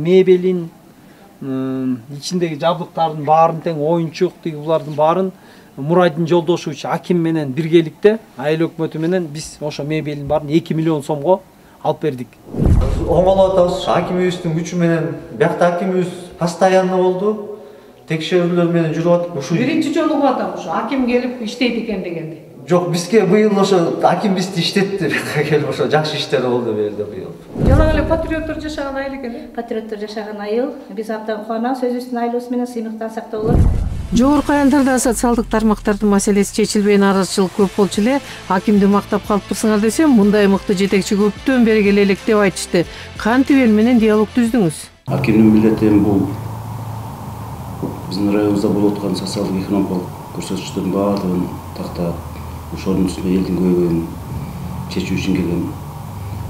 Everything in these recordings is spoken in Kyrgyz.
мебелин, ичиндеги жабдыктардын баарын тең, оюнчук деги булардын баарын Мурадин Жолдошевич аким менен биргеликте, айыл өкмөтү менен биз ошо мебелин баарын 2 миллион сомго алып бердик. Оңолоп атабыз, акимибиздин күчү менен, биякта акимибиз постоянно болду. Текшерүүлөр менен жүрүп атып, биринчи жолу атам ошо аким келип иштейт экен дегенди. Жок, бизге быйыл ошо аким бизди иштетти, бияка келип ошо жакшы иштер болду бу жерде быйыл. Жана эле патриоттор жашаган айыл экен. Патриоттор жашаган айыл, биз абдан кубанабыз, өзүбүздүн айылыбыз менен сыймыктансак да болот. Жогорку айылдарда социалдык тармактардын маселеси чечилбеген арызчылык көп болчу эле, акимди мактап калыптырсыңар десем, мындай мыкты жетекчи көптөн бери келе элек деп айтышты. Кантип эл менен диалог түздүңүз? Акимдин милдети бул биздин районубузда болуп аткан социалдык экономикалык көрсөткүчтөрдүн баардыгын тактап, ошонун үстүнө элдин көйгөйүн чечүү үчүн келген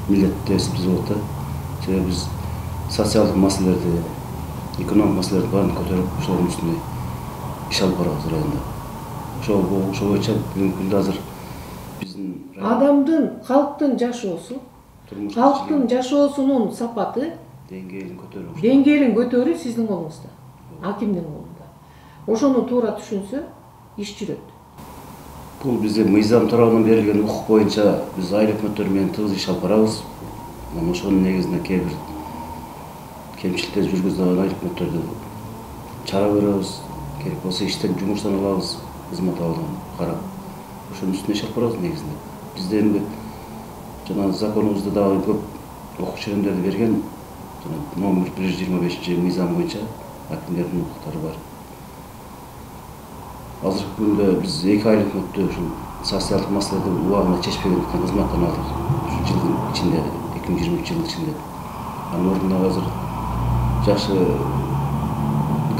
милдет деп эсептесек болот да. Себеби биз социалдык маселелерди, экономикалык маселелерди баарын көтөрүп, ошонун үстүнө иш алып барабыз районда. Ошо боюнча бүгүнкү күндө азыр биздин адамдын, калктын жашоосу, калктын жашоосунун сапаты, деңгээлин көтөрүү сиздин колуңузда, акимдин колунда. Ошону туура түшүнсө, иш жүрөт. Бул бизде мыйзам тарабынан берилген укук боюнча биз айыл өкмөттөрү менен тыгыз иш алып барабыз. Ошонун негизинде кээ бир кемчиликтер жүргүзүп алган айыл өкмөттөрдү чара көрөбүз. Керек болсо иштен жумуштан алабыз, кызмат алуудан карап. Ошонун үстүнө иш алып барабыз негизинде. Бизде эми жана законубузда дагы көп укук чөйрөмдөрдү берген. Номер 125 мыйзам боюнча акимдердин укуктары бар. Азыркы күндө биз эки айыл өкмөттү ушул социалдык маселелерди убагында чечпегендиктен кызматтан алдык. Ушу жылдын ичинде, 2023 жылдын ичинде. Анын ордуна азыр жакшы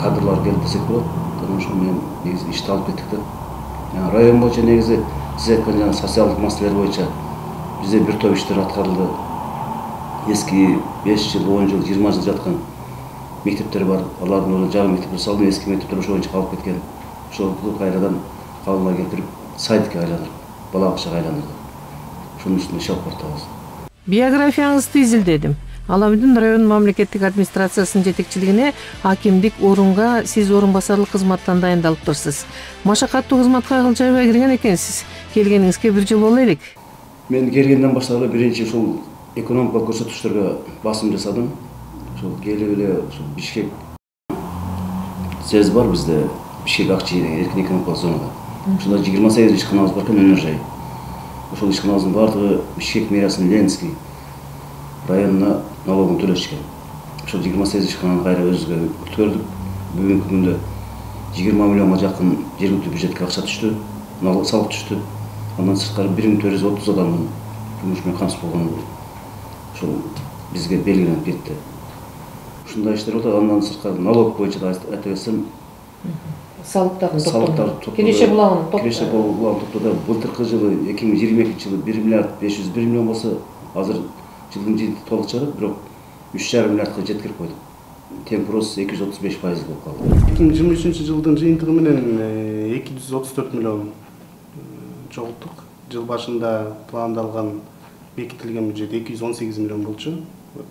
кадрлар келди десек болот. Ошо менен негизи ишти алып кеттик да. Район боюнча негизи сиз айткан жана социалдык маселелер боюнча бизде бир топ иштер аткарылды. Эски 5 жыл, 10 жыл, 20 жыл жаткан мектептер бар. Алардын ордуна жаңы мектептер салынып, эски мектептер ошо боюнча калып кеткен. Ошолду кайрадан калыбына келтирип, садикке айландырып, бала бакчага айландырдык. Ошонун үстүнө иш алып баратабыз. Биографияңызды изилдедим. Аламүдүн район мамлекеттик администрациясынын жетекчилигине акимдик орунга сиз орун басарлык кызматтан дайындалыптырсыз. Машакаттуу кызматка кылжайбай кирген экенсиз. Келгениңизге 1 жыл боло элек. Мен келгенден баштап эле биринчи ушул экономикалык көрсөткүчтөргө басым жасадым. Ушул келип эле ушул Бишкек СЭЗ бар бизде, Бишкек Акчи деген эркин экономикалык зонада. Ушунда 28 ишканабыз бар экен, өнөр жай. Ошол ишканабыздын баардыгы Бишкек мэриясынын Ленинский районуна налогун төлөшкөн. Ошол 28 ишкананы кайра өзүбүзгө өткөрдүк. Бүгүнкү күндө 20 миллионго жакын жергиликтүү бюджетке акча түштү, налог салык түштү. Андан сырткары 1430 адамдын жумуш менен камсыз болгону ошол бизге белгиленип кетти. Ушундай иштер болот. Андан сырткары налог боюнча да айта кетсем, салыктарды Киреше булагын топтоду былтыркы жылы 2022 жылы 1 миллиард 501 миллион болсо, азыр жылдын жыйынтыгы толук чыгат, бирок 3,5 миллиардка жеткирип койдук. Темп рост 235% болуп калды. 2023 жылдын жыйынтыгы менен 234 миллион чогулттук. Жыл башында пландалган бекитилген бюджет 218 миллион болчу.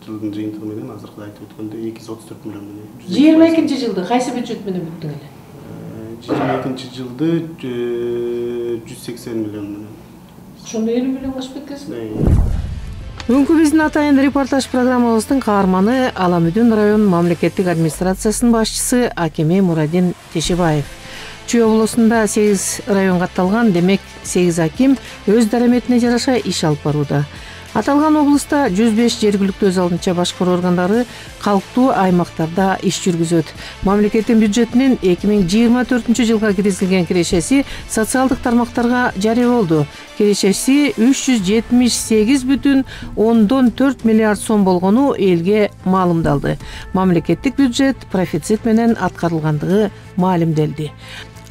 Жылдын жыйынтыгы менен азыркы айтып өткөндөй 234 миллион менен. 22 жылды кайсы бюджет менен бүттүң эле? 22 жылды 180 миллион менен. Ошондо 50 миллионго ашып кеткенсиң. Бүгүнкү биздин атайын репортаж программабыздын каарманы Аламүдүн район мамлекеттик администрациясынын башчысы акими Мурадин Тешебаев. Чүй облусунда 8 район катталган, демек 8 аким өз дараметине жараша иш алып барууда. Аталган облуста 105 жергиликтүү өз алдынча башкаруу органдары калктуу аймактарда иш жүргүзөт. Мамлекеттин бюджетинин 2024 жылга киргизилген кирешеси социалдык тармактарга жарыя болду. Кирешеси 378,4 миллиард сом болгону элге маалымдалды. Мамлекеттик бюджет профицит менен аткарылгандыгы маалимделди.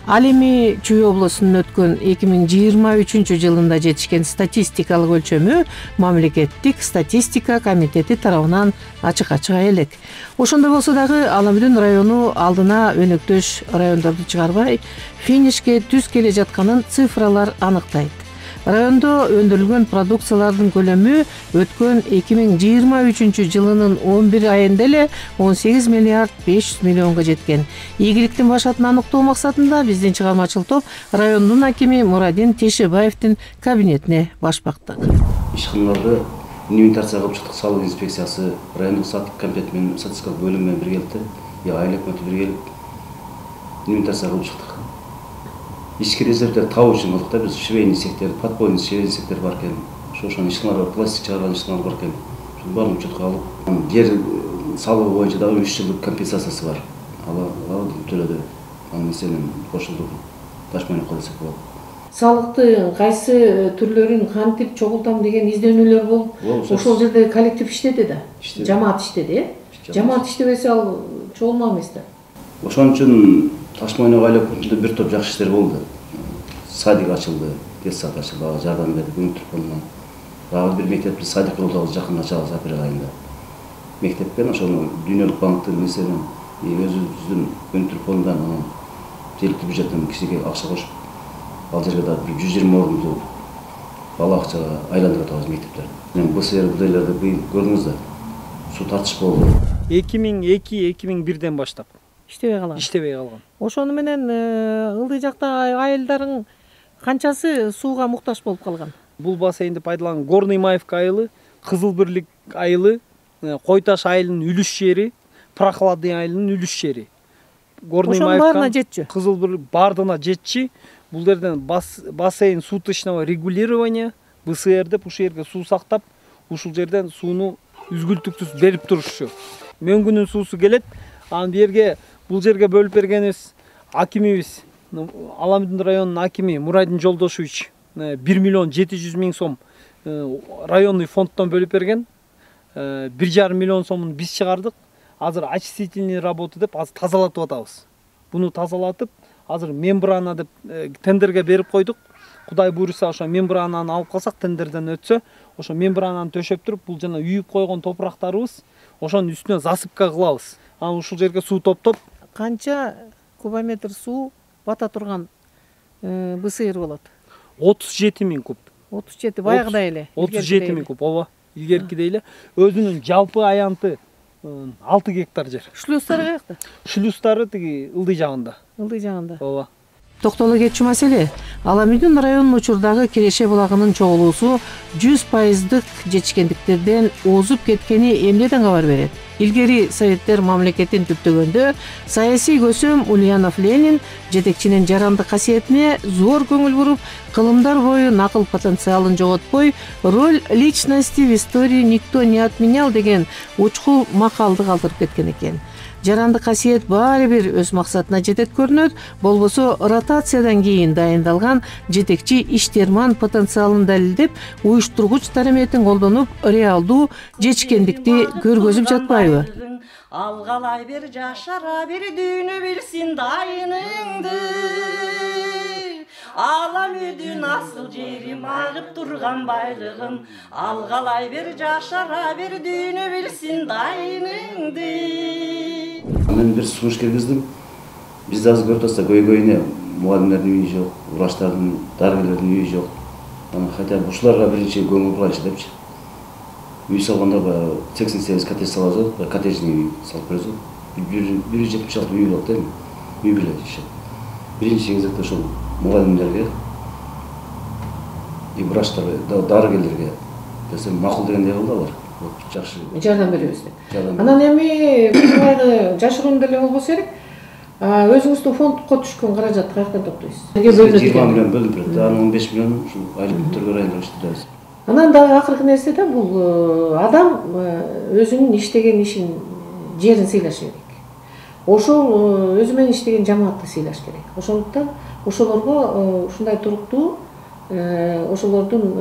Ал эми Чүй облусунун өткөн 2023 жылында жетишкен статистикалык өлчөмү мамлекеттик статистика комитети тарабынан ачык-ачык элек. Ошондой болсо дагы Аламүдүн району алдына өнөктөш райондорду чыгарбай финишке түз келе жатканын цифралар аныктайт. Райондо өндүрүлгөн продукциялардын көлөмү өткөн 2023 жылынын 11 айында эле 18 миллиард 500 миллионго жеткен. Ийгиликтин башатын аныктоо максатында биздин чыгармачыл топ райондун акими Мурадин Тешебаевдин кабинетине баш бактык. Ишканаларды инвентарция кылып чыктык. Салык инспекциясы, райондук комитет менен статистикалык бөлүм менен биргеликте, айыл өкмөтү биргелип инвентарция кылып чыктык. Ички резервдер табуу үчүн кылдык да, биз швейный сектор, подпольный швейный сектор бар экен. Ошонун ишканалар, пластик чыгарган ишканалар бар экен. Ошонун баарын учетко алып, жер салыгы боюнча дагы 3 жылдык компенсациясы бар. Ал төлөдү. Анын эсебинен кошулду. Ташмайны кодесек болот. Салыктын кайсы түрлөрүн кантип чогултам деген изденүүлөр болуп, ошол жерде коллектив иштеди да. Жамаат иштеди, Жамаат иштебесе ал чогулма эмес да. Ошон үчүн Ташмайны айыл өкмөтүндө бир топ жакшы иштер болду. Садик ачылды, детсад ачылды, ага жардам бердик Көңүл фондунан. Дагы бир мектепти садик курулду жакын ачабыз апрель айында. Мектеппен ошону Дүйнөлүк банктын эсебинен өзүбүздүн Көңүл фондунан анан жергиликтүү бюджеттен кичине акча кошуп, ал жерге да 120 орунду бала акчага айландырып атабыз мектептерди. Мен БСР budайларды быйыл көрдүңүз да, суу тартыш болду. 2002-2001ден баштап иштебей калган. Ошону менен ылдый жакта айылдардын канчасы сууга муктаж болуп калган? Бул бассейнди пайдаланган Горный Маевка айылы, Кызыл Бирлик айылы, Кой Таш айылынын үлүш жери, Прохладный айылынын үлүш жери. Горный Маевка, Кызыл Бирлик бардыгына жетчи. Бул жерден бассейн суточного регулирования БСР деп ушул жерге суу сактап, ушул жерден сууну үзгүлтүктүз берип турушчу. Мөңгүнүн суусу келет. Анан бул жерге бөлүп бергенибиз акимибиз, Аламүдүн районунун акими Мурадин Жолдошевич 1 миллион 700 миң сом районный фонддон бөлүп берген. 1,5 миллион сомун биз чыгардык. Азыр очистительный работа деп азыр тазалатып атабыз. Буну тазалатып, азыр мембрана деп тендерге берип койдук. Кудай буйруса, ошо мембрананы алып калсак, тендерден өтсө, ошо мембрананы төшөп туруп, бул жана үйүп койгон топурактарыбыз, ошонун үстүнө засыпка кылабыз. Анан ушул жерге суу топтоп, канча кубометр суу бата турган БСР болот? 37 миң куб. 37, баягыдай эле. 37 миң куб, ооба. Илгеркидей эле. Өзүнүн жалпы аянты 6 гектар жер. Шлюздары каякта? Шлюздары тиги ылдый жагында. Ылдый жагында. Ооба. Токтоло кетчү маселе. Аламүдүн районунун учурдагы Киреше булагынын чогулуусу 100% жетишкендиктерден озуп кеткени эмнеден кабар берет? Илгери советтер мамлекетин түптөгөндө саясий көсөм Ульянов Ленин жетекчинин жарандык касиетине зор көңүл буруп, кылымдар бою накыл потенциалын жоготпой, роль личности в истории никто не отменял деген учкул макалды калтырып кеткен экен. Жарандык касиет баары бир өз максатына жетет көрүнөт, болбосо ротациядан кийин дайындалган жетекчи иштерман потенциалын далилдеп, уюштургуч дараметин колдонуп, реалдуу жетишкендикти көргөзүп жатпайбы? Алгалай бер жашара бер дүйнө билсин дайыныңды. Аламүдүн асыл жерим агып турган байлыгым. Алгалай бер жашара бер дүйнө билсин дайыныңды. Мен бир сунуш киргиздим. Бизде азыр көрүп атса көйгөйүнө мугалимдердин үйү жок, врачтардын, дарыгерлердин үйү жок. Анан хотя бы ушуларга биринчи көңүл бурайлычы депчи. Үй салганда 88 коттедж салабыз, коттеджный үй салып беребиз. 176 үй болот эми. Үй беле иши. Биринчи кезекте ошол мугалимдерге и врачтарга, дарыгерлерге десем макул дегендей кылды алар. Жакшы жардам беребиз деп. Анан эми бул жашыруун деле болбосо керек. Өзүңүздүн фондко түшкөн каражатты каяктан топтойсуз? 20 миллион бөлүнүп турат. Анын 15 миллионун ушул айыл өкмөттөргө айландырып иштетебиз. Анан дагы акыркы нерсе да, бул адам өзүнүн иштеген ишин, жерин сыйлаш керек. Ошол өзү менен иштеген жамаатты сыйлаш керек. Ошондуктан ошолорго ушундай туруктуу, ошолордун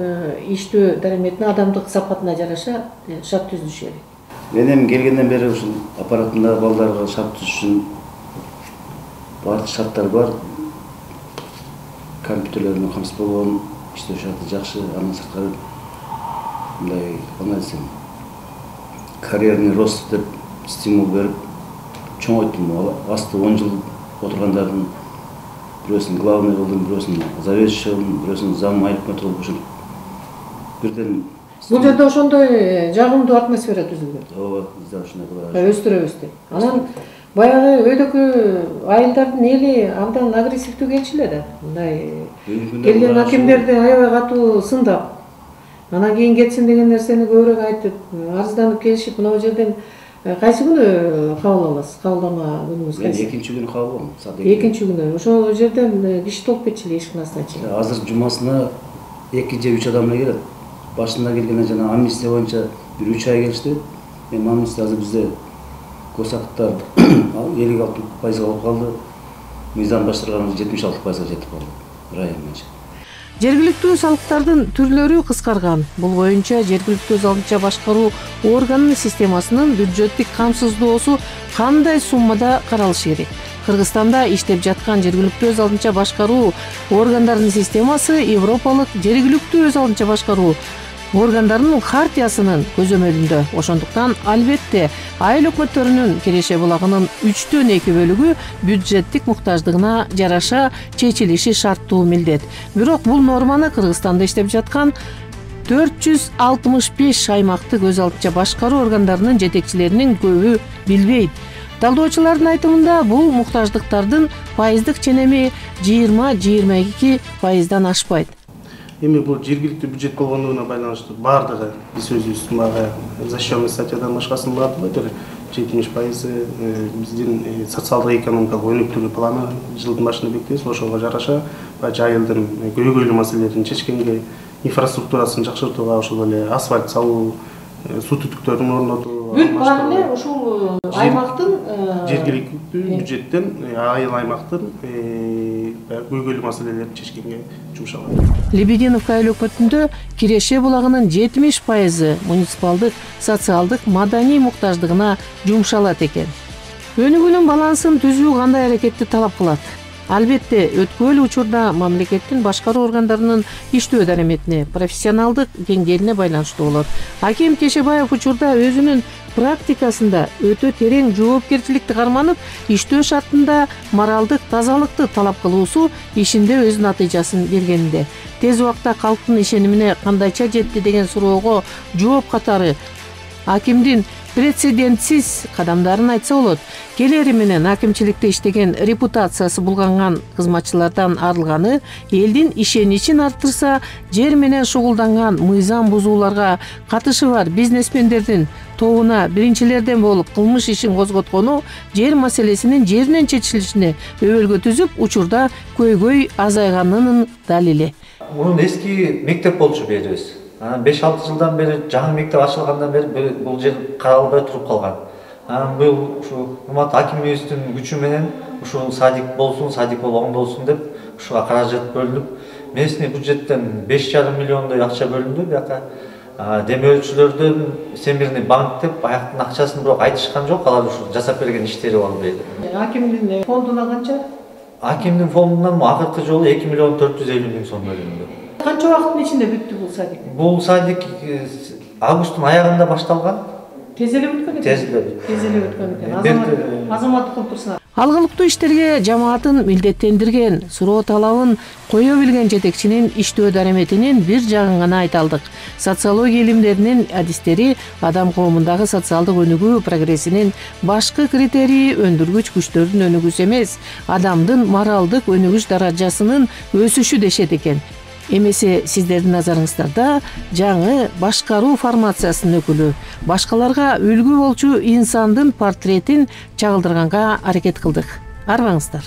иштөө дараметине, адамдык сапатына жараша шарт түзүш керек. Мен эми келгенден бери ушул аппаратында балдарга шарт түзүш үчүн баардык шарттар бар. Компьютерлер менен камсыз болгон, иштөө шарты жакшы, андан сырткары мындай кандай десем, карьерный рост деп стимул берип чоңойттум. Асты 10 жыл отургандардын бирөөсүн главный кылдым, бирөөсүн заведующий кылдым, бирөөсүн зам айылыкмет болуп ушинтип бирден. Бул жерде ошондой жагымдуу атмосфера түзүлгөн. Ооба, бизде ушундай кылабыз. Өстүрөбүз деп. Анан баягы өйдөкү айылдардын эли абдан агрессивдүү келчү эле да. Мындай келген акимдерди аябай катуу сындап, анан кийин кетсин деген нерсени көбүрөөк айтып, арызданып келишип, мына жерден кайсы күнү кабыл аласыз? Кабылдама күнүңүз кайсы? Мен экинчи күнү кабыл алдым. Экинчи күнү. Ошол жерден киши толуп кетчү эле эшикин астына чейин. Азыр жумасына 2 же 3 адам эле келет. Башында келгенде жана амнистия боюнча бир 3 ай келишти. Эми амнистия азыр бизде көсакыттар 56% болуп калды. Мыйзам баштырганыбыз 76% жетип калды район боюнча. Жергиликтүү салыктардын түрлөрү кыскарган. Бул боюнча жергиликтүү залынча башкаруу органынын системасынын бюджеттик камсыздоосу кандай суммада каралышы керек? Кыргызстанда иштеп жаткан жергиликтүү өз алдынча башкаруу органдарынын системасы Европалык жергиликтүү өз алдынча башкаруу органдарынын хартиясынын көзөмөлүндө. Ошондуктан албетте айыл өкмөттөрүнүн киреше булагынын 3/2 бөлүгү бюджеттик муктаждыгына жараша чечилиши шарттуу милдет. Бирок бул норманы Кыргызстанда иштеп жаткан 465 аймактык өз алдынча башкаруу органдарынын жетекчилеринин көбү билбейт. Талдоочулардын айтымында бул муктаждыктардын пайыздык ченеми 20-22%дан ашпайт. Эми бул жергиликтүү бюджет болгондугуна байланыштуу баардыгы биз өзүбүздүн баягы защищенный статьядан башкасын баардыгы 70% биздин социалдык экономикалык өнүктүрүү планы жылдын башында бекитебиз. Ошого жараша жайылдын көйгөйлүү маселелерин чечкенге, инфраструктурасын жакшыртууга, ошол эле асфальт салуу, суу түтүктөрүн орнотуу. Бүт баары эле ушул аймактын жергиликтүү бюджеттен айыл аймактын көйгөйлүү маселелерин чечкенге жумшалат. Лебединовка айыл өкмөтүндө киреше булагынын 70% муниципалдык, социалдык, маданий муктаждыгына жумшалат экен. Өнүгүүнүн балансын түзүү кандай аракетти талап кылат? Албетте, өткөн учурда мамлекеттин башкаруу органдарынын иштөө дараметине, профессионалдык деңгээлине байланыштуу болот. Аким Тешебаев учурда өзүнүн практикасында өтө терең жоопкерчиликти карманып, иштөө шартында моралдык тазалыкты талап кылуусу ишинде өз натыйжасын бергенинде. Тез убакта калктын ишенимине кандайча жетти деген суроого жооп катары акимдин прецедентсиз кадамдарын айтса болот. Келери менен акимчиликте иштеген репутациясы булганган кызматчылардан арылганы элдин ишеничин арттырса, жер менен шугулданган мыйзам бузууларга катышы бар бизнесмендердин тобуна биринчилерден болуп кылмыш ишин козготкону жер маселесинин жеринен чечилишине өбөлгө түзүп, учурда көйгөй азайганынын далили. Мунун эски мектеп болчу берибиз. 5-6 жылдан бери жаңы мектеп ачылгандан бери бул жер каралбай туруп калган. Бул ушу Умат акимибиздин күчү менен ушул садик болсун, садик болгондосун деп ушуга каражат бөлүнүп, местный бюджеттен 5,5 миллиондой акча бөлүндү. Бияка демөөрчүлөрдөн Всемирный банк деп аяктын акчасын бирок айтышкан жок, алар ушу жасап берген иштери бар дейт. Акимдин фондуна канча? Акимдин фондунан акыркы жолу 2 миллион 450 миң сом бөлүндү. Канча убакыттын ичинде бүттү бул садик? Бул садик августтун аягында башталган. Тез эле бүткөн экен. Тез эле бүткөн экен. Азаматтык конкурсуна. Алгылыктуу иштерге жамаатын милдеттендирген, суроо талабын кое билген жетекчинин иштөө дараметинин бир жагын гана айта алдык. Социология илимдеринин адистери адам коомундагы социалдык өнүгүү прогрессинин башкы критерийи өндүргүч күчтөрдүн өнүгүүсү эмес, адамдын моралдык өнүгүш даражасынын өсүшү дешет экен. Эмесе сиздердин назарыңыздарда жаңы башкаруу формациясынын өкүлү башкаларга үлгү болчу инсандын портретин чагылдырганга аракет кылдык. Арбаңыздар.